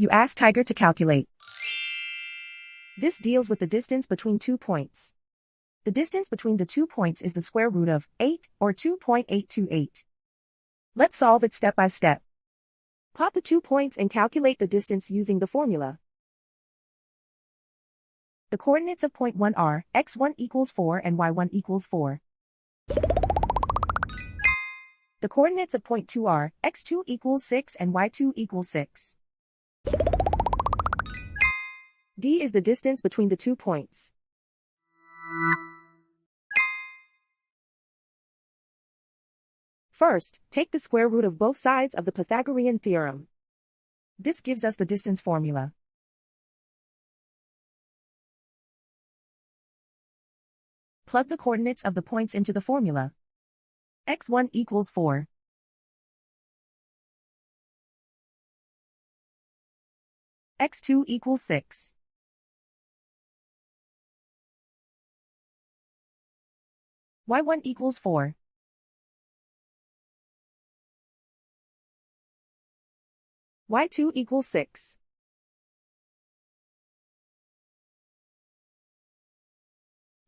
You ask Tiger to calculate. This deals with the distance between 2 points. The distance between the 2 points is the square root of 8, or 2.828. Let's solve it step by step. Plot the 2 points and calculate the distance using the formula. The coordinates of point 1 are x1 equals 4 and y1 equals 4. The coordinates of point 2 are x2 equals 6 and y2 equals 6. D is the distance between the 2 points. First, take the square root of both sides of the Pythagorean theorem. This gives us the distance formula. Plug the coordinates of the points into the formula. x1 equals 4. x2 equals 6. y1 equals 4. y2 equals 6.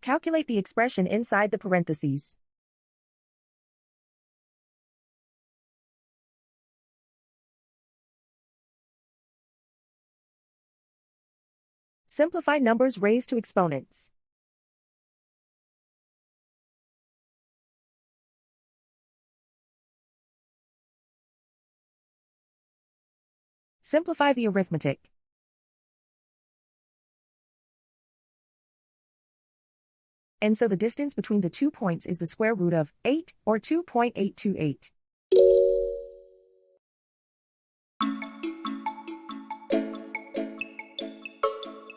Calculate the expression inside the parentheses. Simplify numbers raised to exponents. Simplify the arithmetic. And so the distance between the 2 points is the square root of 8, or 2.828.